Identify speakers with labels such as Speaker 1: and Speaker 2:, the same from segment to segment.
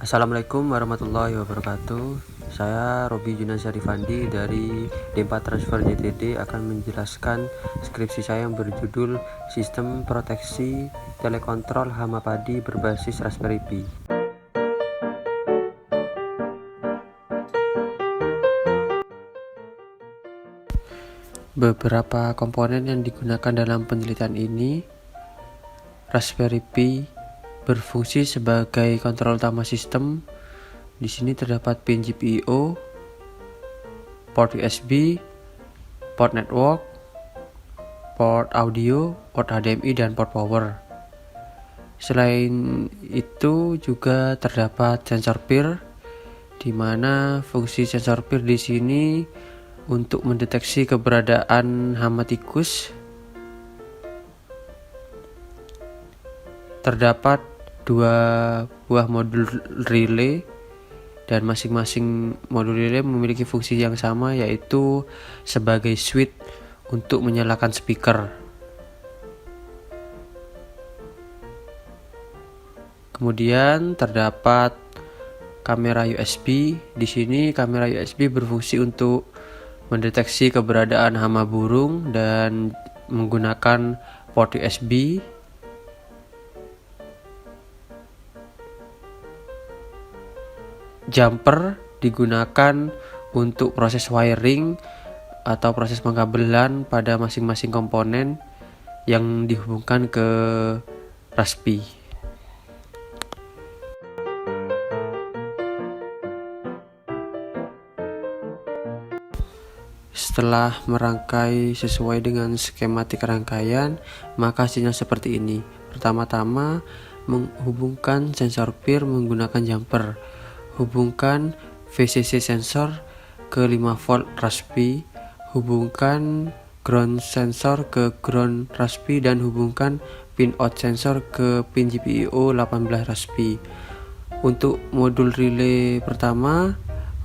Speaker 1: Assalamualaikum warahmatullahi wabarakatuh. Saya Robi Junasyari Fandi dari D4 Transfer JTD akan menjelaskan skripsi saya yang berjudul Sistem Proteksi Telekontrol Hama Padi berbasis Raspberry Pi. Beberapa komponen yang digunakan dalam penelitian ini, Raspberry Pi berfungsi sebagai kontrol utama sistem. Di sini terdapat pin GPIO, port USB, port network, port audio, port HDMI, dan port power. Selain itu juga terdapat sensor PIR, di mana fungsi sensor PIR di sini untuk mendeteksi keberadaan hama tikus. Terdapat dua buah modul relay dan masing-masing modul relay memiliki fungsi yang sama, yaitu sebagai switch untuk menyalakan speaker. Kemudian terdapat kamera USB. Di sini kamera USB berfungsi untuk mendeteksi keberadaan hama burung dan menggunakan port USB. Jumper digunakan untuk proses wiring atau proses pengkabelan pada masing-masing komponen yang dihubungkan ke Raspi. Setelah merangkai sesuai dengan skematik rangkaian, maka hasilnya seperti ini. Pertama-tama, menghubungkan sensor PIR menggunakan jumper. Hubungkan VCC sensor ke 5 volt Raspi, hubungkan ground sensor ke ground Raspi, dan hubungkan pin out sensor ke pin GPIO 18 Raspi. Untuk modul relay pertama,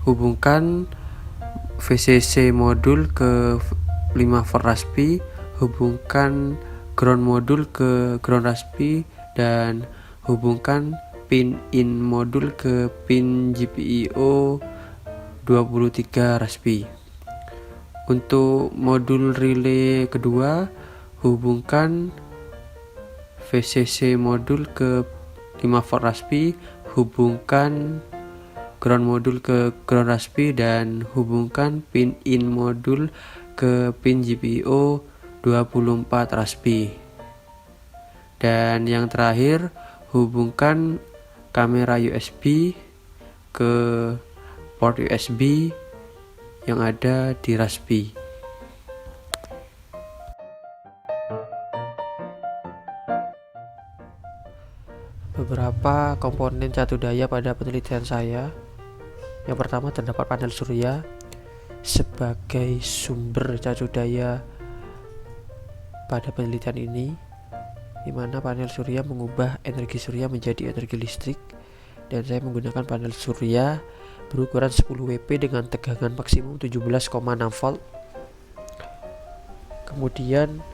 Speaker 1: hubungkan VCC modul ke 5 volt Raspi, hubungkan ground modul ke ground Raspi, dan hubungkan pin in modul ke pin GPIO 23 Raspi. Untuk modul relay kedua, hubungkan VCC modul ke 5 volt Raspi, hubungkan ground modul ke ground Raspi, dan hubungkan pin in modul ke pin GPIO 24 Raspi. Dan yang terakhir, hubungkan kamera USB ke port USB yang ada di Raspi. Beberapa komponen catu daya pada penelitian saya. Yang pertama, terdapat panel surya sebagai sumber catu daya pada penelitian ini, di mana panel surya mengubah energi surya menjadi energi listrik, dan saya menggunakan panel surya berukuran 10 WP dengan tegangan maksimum 17,6 volt. Kemudian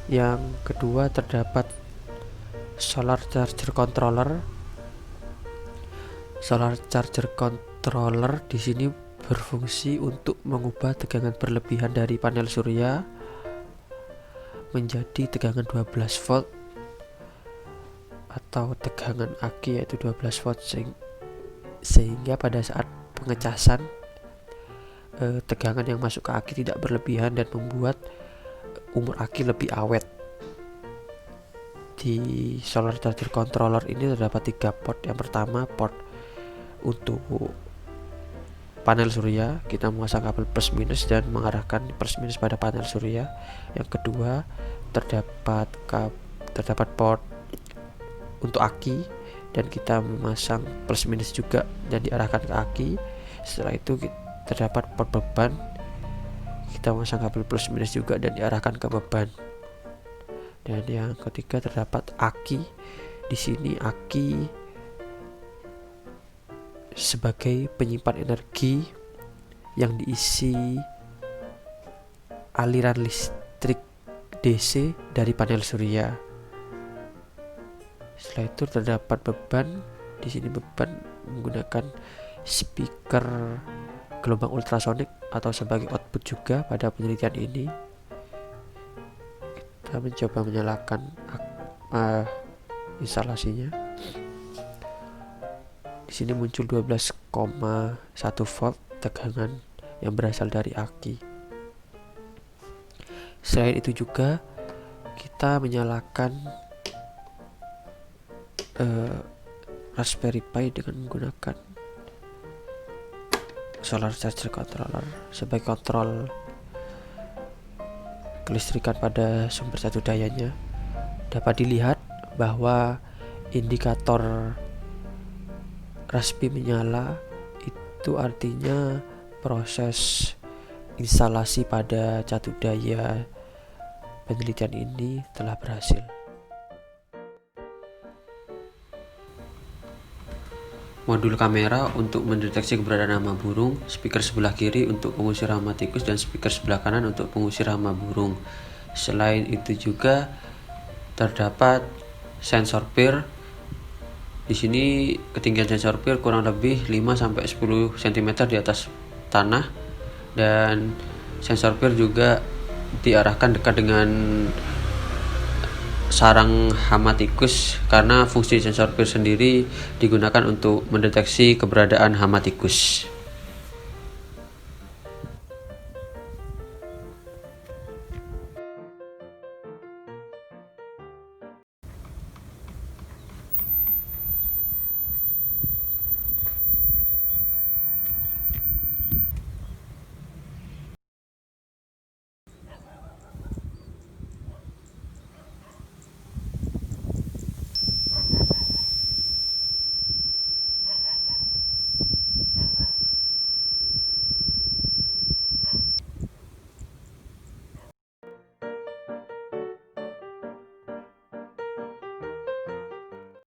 Speaker 1: yang kedua, terdapat solar charger controller. Solar charger controller di sini berfungsi untuk mengubah tegangan berlebihan dari panel surya menjadi tegangan 12 volt atau tegangan aki, yaitu 12 volt, sehingga pada saat pengecasan tegangan yang masuk ke aki tidak berlebihan dan membuat umur aki lebih awet. Di solar charger controller ini terdapat 3 port. Yang pertama, port untuk panel surya, kita memasang kabel plus minus dan mengarahkan plus minus pada panel surya. Yang kedua, terdapat port untuk aki, dan kita memasang plus minus juga dan diarahkan ke aki. Setelah itu terdapat port beban, kita memasang kabel plus minus juga dan diarahkan ke beban. Dan yang ketiga, terdapat aki. Di sini aki sebagai penyimpan energi yang diisi aliran listrik DC dari panel surya. Setelah itu terdapat beban. Di sini beban menggunakan speaker gelombang ultrasonik atau sebagai output juga. Pada penelitian ini kita mencoba menyalakan instalasinya. Di sini muncul 12,1 volt tegangan yang berasal dari aki. Selain itu juga kita menyalakan Raspberry Pi dengan menggunakan solar charger controller sebagai kontrol kelistrikan pada sumber satu dayanya. Dapat dilihat bahwa indikator Raspi menyala, itu artinya proses instalasi pada catu daya penelitian ini telah berhasil. Modul kamera untuk mendeteksi keberadaan hama burung, speaker sebelah kiri untuk pengusir hama tikus, dan speaker sebelah kanan untuk pengusir hama burung. Selain itu juga terdapat sensor PIR. Di sini ketinggian sensor PIR kurang lebih 5-10 cm di atas tanah, dan sensor PIR juga diarahkan dekat dengan sarang hama tikus karena fungsi sensor PIR sendiri digunakan untuk mendeteksi keberadaan hama tikus.